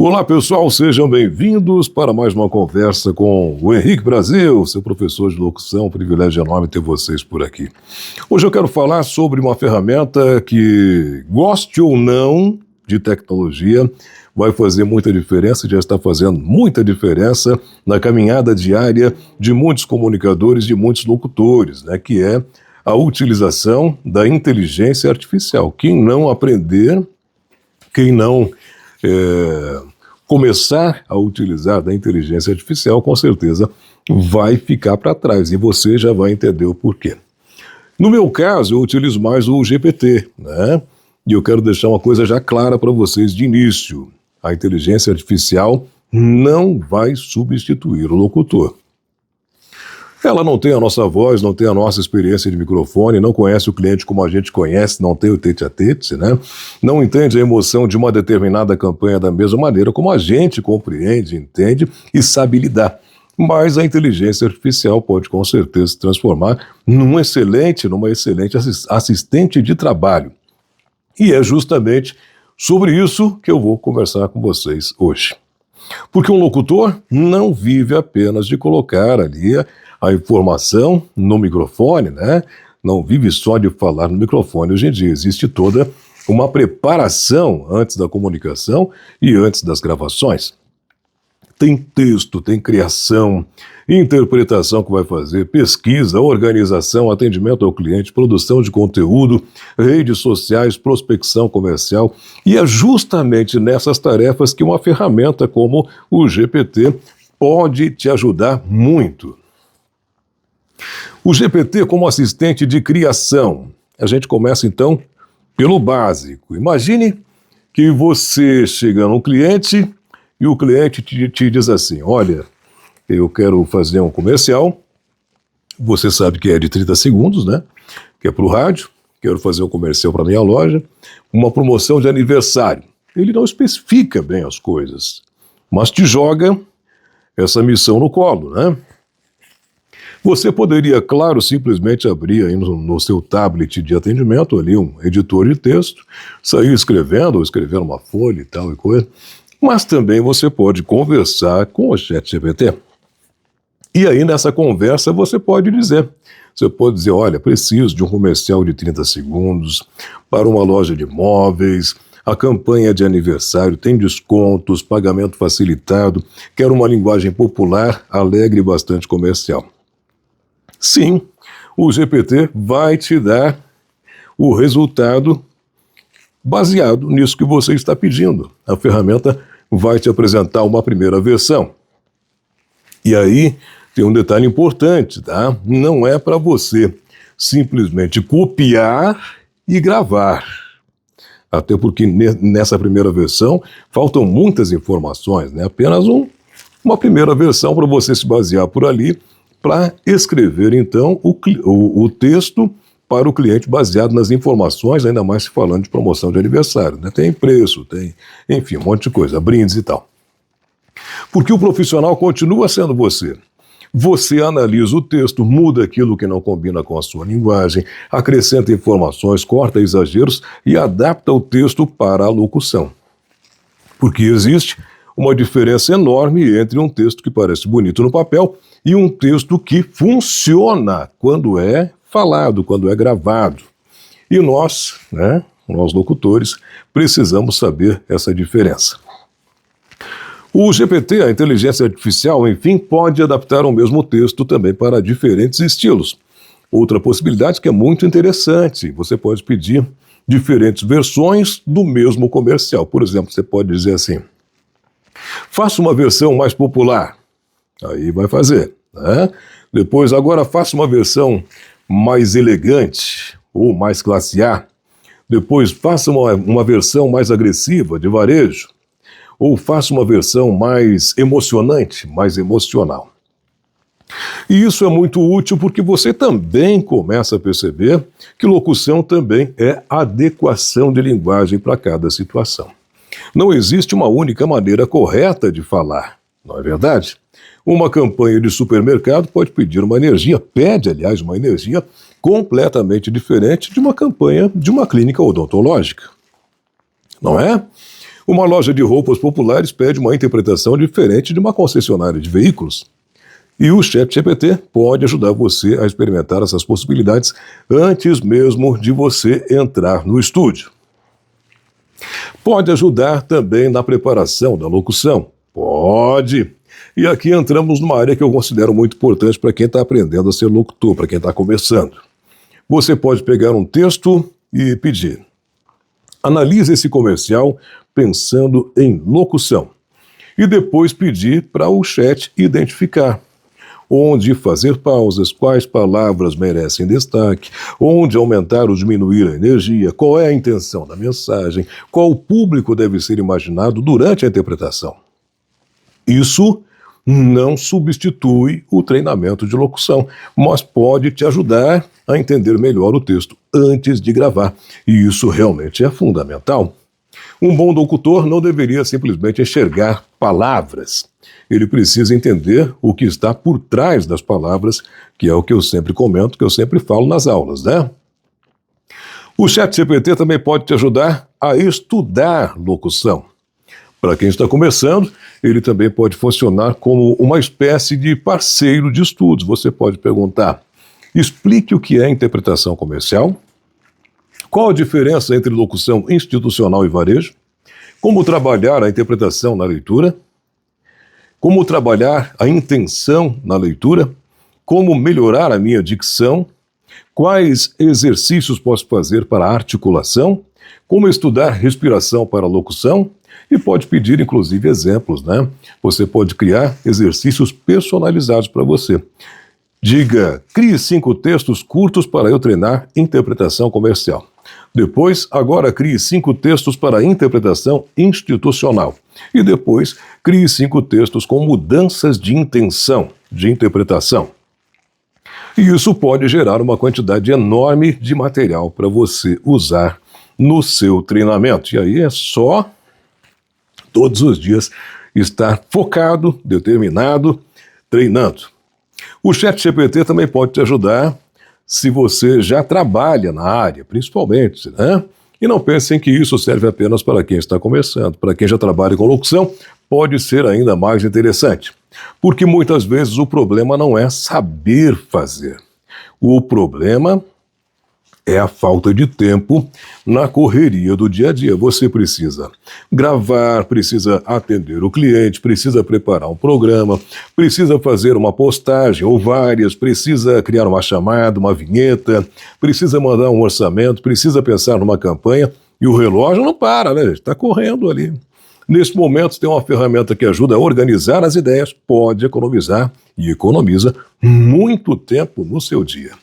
Olá pessoal, sejam bem-vindos para mais uma conversa com o Henrique Brasil, seu professor de locução, privilégio enorme ter vocês por aqui. Hoje eu quero falar sobre uma ferramenta que, goste ou não de tecnologia, vai fazer muita diferença, já está fazendo muita diferença na caminhada diária de muitos comunicadores, de muitos locutores, né, que é a utilização da inteligência artificial. Quem não aprender, quem não começar a utilizar da inteligência artificial, com certeza vai ficar para trás e você já vai entender o porquê. No meu caso, eu utilizo mais o GPT, né? E eu quero deixar uma coisa já clara para vocês de início. A inteligência artificial não vai substituir o locutor. Ela não tem a nossa voz, não tem a nossa experiência de microfone, não conhece o cliente como a gente conhece, não tem o tete-a-tete, né? Não entende a emoção de uma determinada campanha da mesma maneira como a gente compreende, entende e sabe lidar. Mas a inteligência artificial pode com certeza se transformar numa excelente assistente de trabalho. E é justamente sobre isso que eu vou conversar com vocês hoje. Porque um locutor não vive apenas de colocar ali a informação no microfone, né? Não vive só de falar no microfone. Hoje em dia existe toda uma preparação antes da comunicação e antes das gravações. Tem texto, tem criação, interpretação que vai fazer, pesquisa, organização, atendimento ao cliente, produção de conteúdo, redes sociais, prospecção comercial. E é justamente nessas tarefas que uma ferramenta como o GPT pode te ajudar muito. O GPT como assistente de criação. A gente começa então pelo básico. Imagine que você chega num cliente e o cliente te diz assim: olha, eu quero fazer um comercial, você sabe que é de 30 segundos, né? Que é para o rádio, quero fazer um comercial para minha loja, uma promoção de aniversário. Ele não especifica bem as coisas, mas te joga essa missão no colo, né? Você poderia, claro, simplesmente abrir aí no seu tablet de atendimento ali um editor de texto, sair escrevendo ou escrever uma folha e tal e coisa, mas também você pode conversar com o ChatGPT. E aí nessa conversa você pode dizer, olha, preciso de um comercial de 30 segundos para uma loja de móveis, a campanha de aniversário tem descontos, pagamento facilitado, quero uma linguagem popular, alegre e bastante comercial. Sim, o GPT vai te dar o resultado baseado nisso que você está pedindo. A ferramenta vai te apresentar uma primeira versão. E aí tem um detalhe importante, tá? Não é para você simplesmente copiar e gravar. Até porque nessa primeira versão faltam muitas informações, né? Apenas uma primeira versão para você se basear por ali, para escrever, então, o texto para o cliente baseado nas informações, ainda mais se falando de promoção de aniversário, né? Tem preço, tem, enfim, um monte de coisa, brindes e tal. Porque o profissional continua sendo você. Você analisa o texto, muda aquilo que não combina com a sua linguagem, acrescenta informações, corta exageros e adapta o texto para a locução. Porque existe uma diferença enorme entre um texto que parece bonito no papel e um texto que funciona quando é falado, quando é gravado. E nós, né, nós locutores, precisamos saber essa diferença. O GPT, a inteligência artificial, enfim, pode adaptar o mesmo texto também para diferentes estilos. Outra possibilidade que é muito interessante, você pode pedir diferentes versões do mesmo comercial. Por exemplo, você pode dizer assim: faça uma versão mais popular. Aí vai fazer, né? Depois, agora faça uma versão mais elegante ou mais classe A. Depois, faça uma versão mais agressiva, de varejo. Ou faça uma versão mais emocionante, mais emocional. E isso é muito útil porque você também começa a perceber que locução também é adequação de linguagem para cada situação. Não existe uma única maneira correta de falar, não é verdade? Uma campanha de supermercado pode pedir uma energia, pede, aliás, uma energia completamente diferente de uma campanha de uma clínica odontológica, não é? Uma loja de roupas populares pede uma interpretação diferente de uma concessionária de veículos. E o ChatGPT pode ajudar você a experimentar essas possibilidades antes mesmo de você entrar no estúdio. Pode ajudar também na preparação da locução. Pode. E aqui entramos numa área que eu considero muito importante para quem está aprendendo a ser locutor, para quem está começando. Você pode pegar um texto e pedir: analise esse comercial pensando em locução. E depois pedir para o chat identificar onde fazer pausas, quais palavras merecem destaque, onde aumentar ou diminuir a energia, qual é a intenção da mensagem, qual público deve ser imaginado durante a interpretação. Isso não substitui o treinamento de locução, mas pode te ajudar a entender melhor o texto antes de gravar. E isso realmente é fundamental. Um bom locutor não deveria simplesmente enxergar palavras. Ele precisa entender o que está por trás das palavras, que é o que eu sempre comento, que eu sempre falo nas aulas, né? O ChatGPT também pode te ajudar a estudar locução. Para quem está começando, ele também pode funcionar como uma espécie de parceiro de estudos. Você pode perguntar: explique o que é interpretação comercial? Qual a diferença entre locução institucional e varejo? Como trabalhar a interpretação na leitura? Como trabalhar a intenção na leitura? Como melhorar a minha dicção? Quais exercícios posso fazer para a articulação? Como estudar respiração para a locução? E pode pedir, inclusive, exemplos, né? Você pode criar exercícios personalizados para você. Diga: crie 5 textos curtos para eu treinar interpretação comercial. Depois, agora crie 5 textos para interpretação institucional. E depois, crie 5 textos com mudanças de intenção, de interpretação. E isso pode gerar uma quantidade enorme de material para você usar no seu treinamento. E aí é só todos os dias estar focado, determinado, treinando. O ChatGPT também pode te ajudar se você já trabalha na área, principalmente, né? E não pensem que isso serve apenas para quem está começando. Para quem já trabalha com locução, pode ser ainda mais interessante. Porque muitas vezes o problema não é saber fazer. O problema é a falta de tempo na correria do dia a dia. Você precisa gravar, precisa atender o cliente, precisa preparar um programa, precisa fazer uma postagem ou várias, precisa criar uma chamada, uma vinheta, precisa mandar um orçamento, precisa pensar numa campanha e o relógio não para, né? Está correndo ali. Nesse momento, tem uma ferramenta que ajuda a organizar as ideias, pode economizar e economiza muito tempo no seu dia.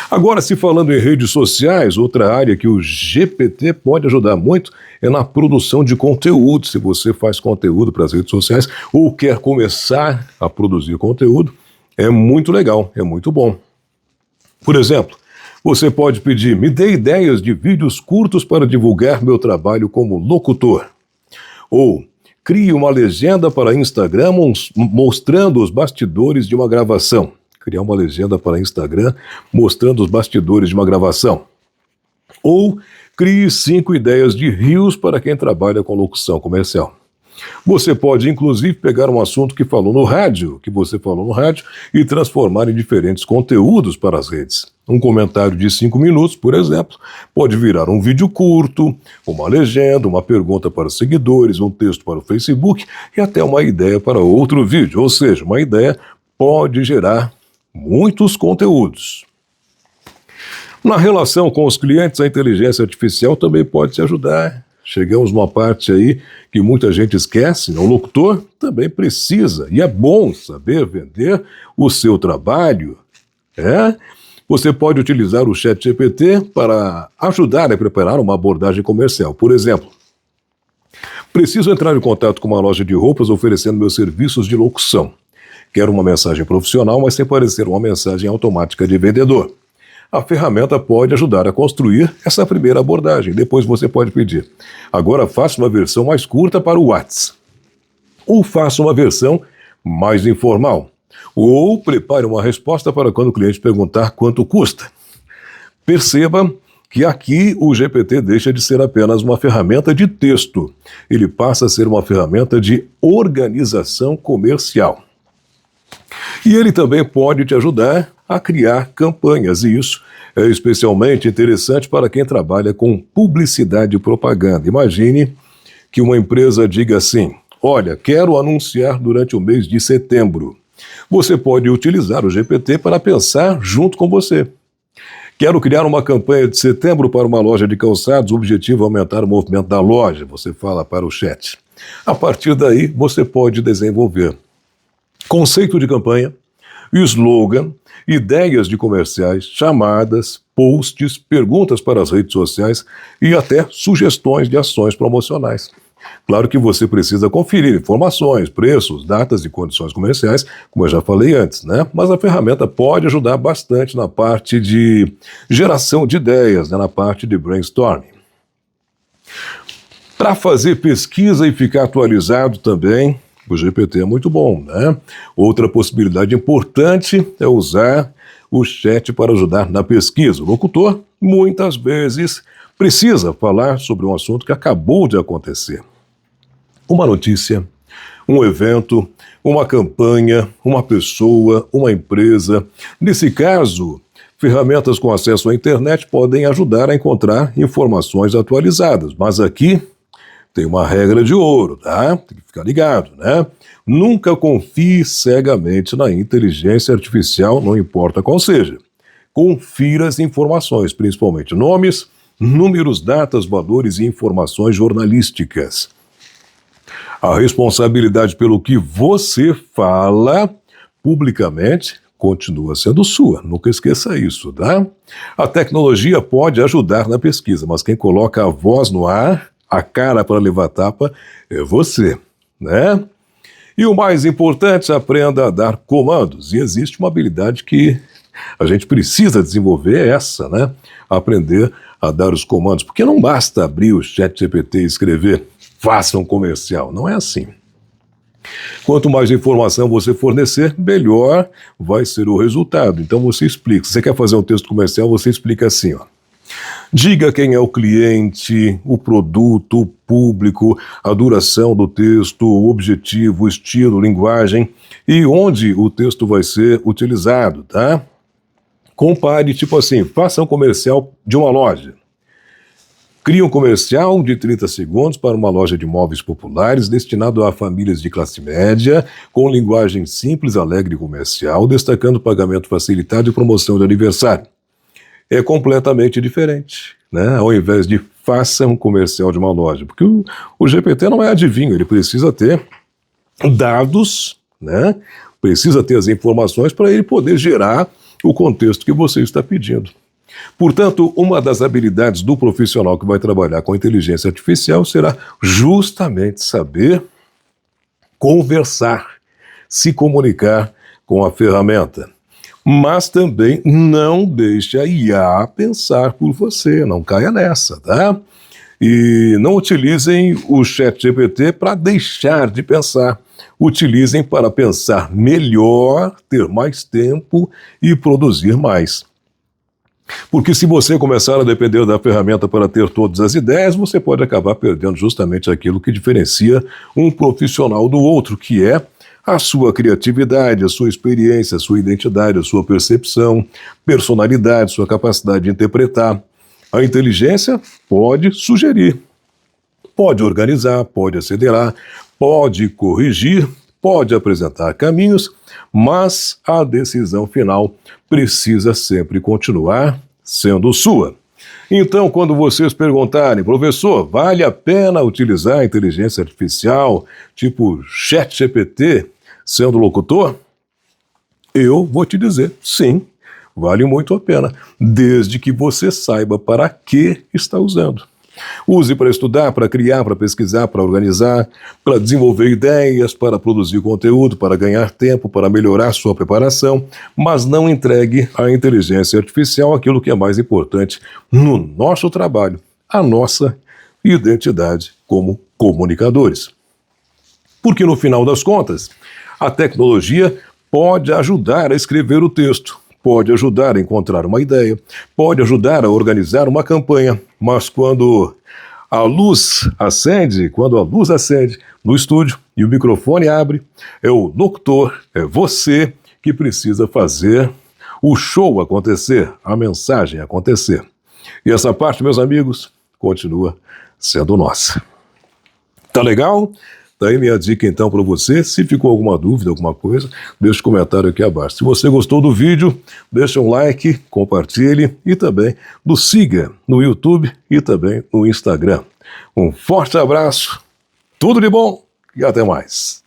Agora, se falando em redes sociais, outra área que o GPT pode ajudar muito é na produção de conteúdo. Se você faz conteúdo para as redes sociais ou quer começar a produzir conteúdo, é muito legal, é muito bom. Por exemplo, você pode pedir: me dê ideias de vídeos curtos para divulgar meu trabalho como locutor. Ou crie uma legenda para Instagram mostrando os bastidores de uma gravação. Criar uma legenda para Instagram mostrando os bastidores de uma gravação. Ou crie 5 ideias de reels para quem trabalha com locução comercial. Você pode, inclusive, pegar um assunto que você falou no rádio, e transformar em diferentes conteúdos para as redes. Um comentário de 5 minutos, por exemplo, pode virar um vídeo curto, uma legenda, uma pergunta para os seguidores, um texto para o Facebook e até uma ideia para outro vídeo. Ou seja, uma ideia pode gerar muitos conteúdos. Na relação com os clientes, a inteligência artificial também pode te ajudar. Chegamos numa parte aí que muita gente esquece, né? O locutor também precisa, e é bom saber vender o seu trabalho. Você pode utilizar o ChatGPT para ajudar a preparar uma abordagem comercial. Por exemplo, preciso entrar em contato com uma loja de roupas oferecendo meus serviços de locução. Quero uma mensagem profissional, mas sem parecer uma mensagem automática de vendedor. A ferramenta pode ajudar a construir essa primeira abordagem. Depois você pode pedir: agora faça uma versão mais curta para o WhatsApp. Ou faça uma versão mais informal. Ou prepare uma resposta para quando o cliente perguntar quanto custa. Perceba que aqui o GPT deixa de ser apenas uma ferramenta de texto. Ele passa a ser uma ferramenta de organização comercial. E ele também pode te ajudar a criar campanhas, e isso é especialmente interessante para quem trabalha com publicidade e propaganda. Imagine que uma empresa diga assim: olha, quero anunciar durante o mês de setembro. Você pode utilizar o GPT para pensar junto com você. Quero criar uma campanha de setembro para uma loja de calçados, o objetivo é aumentar o movimento da loja, você fala para o chat. A partir daí, você pode desenvolver conceito de campanha, slogan, ideias de comerciais, chamadas, posts, perguntas para as redes sociais e até sugestões de ações promocionais. Claro que você precisa conferir informações, preços, datas e condições comerciais, como eu já falei antes, né? Mas a ferramenta pode ajudar bastante na parte de geração de ideias, né? Na parte de brainstorming. Para fazer pesquisa e ficar atualizado também, o GPT é muito bom, né? Outra possibilidade importante é usar o chat para ajudar na pesquisa. O locutor, muitas vezes, precisa falar sobre um assunto que acabou de acontecer. Uma notícia, um evento, uma campanha, uma pessoa, uma empresa. Nesse caso, ferramentas com acesso à internet podem ajudar a encontrar informações atualizadas. Mas aqui tem uma regra de ouro, tá? Tem que ficar ligado, né? Nunca confie cegamente na inteligência artificial, não importa qual seja. Confira as informações, principalmente nomes, números, datas, valores e informações jornalísticas. A responsabilidade pelo que você fala publicamente continua sendo sua. Nunca esqueça isso, tá? A tecnologia pode ajudar na pesquisa, mas quem coloca a voz no ar, a cara para levar tapa, é você, né? E o mais importante, aprenda a dar comandos. E existe uma habilidade que a gente precisa desenvolver, é essa, né? Aprender a dar os comandos. Porque não basta abrir o ChatGPT e escrever faça um comercial. Não é assim. Quanto mais informação você fornecer, melhor vai ser o resultado. Então você explica. Se você quer fazer um texto comercial, você explica assim, ó. Diga quem é o cliente, o produto, o público, a duração do texto, o objetivo, o estilo, linguagem e onde o texto vai ser utilizado, tá? Compare, tipo assim, faça um comercial de uma loja. Crie um comercial de 30 segundos para uma loja de móveis populares destinado a famílias de classe média, com linguagem simples, alegre e comercial, destacando pagamento facilitado e promoção de aniversário. É completamente diferente, né? Ao invés de faça um comercial de uma loja, porque o GPT não é adivinho, ele precisa ter dados, né? Precisa ter as informações para ele poder gerar o contexto que você está pedindo. Portanto, uma das habilidades do profissional que vai trabalhar com inteligência artificial será justamente saber conversar, se comunicar com a ferramenta. Mas também não deixe a IA pensar por você, não caia nessa, tá? E não utilizem o ChatGPT para deixar de pensar. Utilizem para pensar melhor, ter mais tempo e produzir mais. Porque se você começar a depender da ferramenta para ter todas as ideias, você pode acabar perdendo justamente aquilo que diferencia um profissional do outro, que é a sua criatividade, a sua experiência, a sua identidade, a sua percepção, personalidade, sua capacidade de interpretar. A inteligência pode sugerir, pode organizar, pode acelerar, pode corrigir, pode apresentar caminhos, mas a decisão final precisa sempre continuar sendo sua. Então, quando vocês perguntarem, professor, vale a pena utilizar a inteligência artificial, tipo ChatGPT, sendo locutor? Eu vou te dizer, sim, vale muito a pena, desde que você saiba para que está usando. Use para estudar, para criar, para pesquisar, para organizar, para desenvolver ideias, para produzir conteúdo, para ganhar tempo, para melhorar sua preparação, mas não entregue à inteligência artificial aquilo que é mais importante no nosso trabalho, a nossa identidade como comunicadores. Porque no final das contas, a tecnologia pode ajudar a escrever o texto, pode ajudar a encontrar uma ideia, pode ajudar a organizar uma campanha, mas quando a luz acende no estúdio e o microfone abre, é o locutor, é você que precisa fazer o show acontecer, a mensagem acontecer. E essa parte, meus amigos, continua sendo nossa. Tá legal? Tá aí minha dica então para você. Se ficou alguma dúvida, alguma coisa, deixa um comentário aqui abaixo. Se você gostou do vídeo, deixa um like, compartilhe e também nos siga no YouTube e também no Instagram. Um forte abraço, tudo de bom e até mais.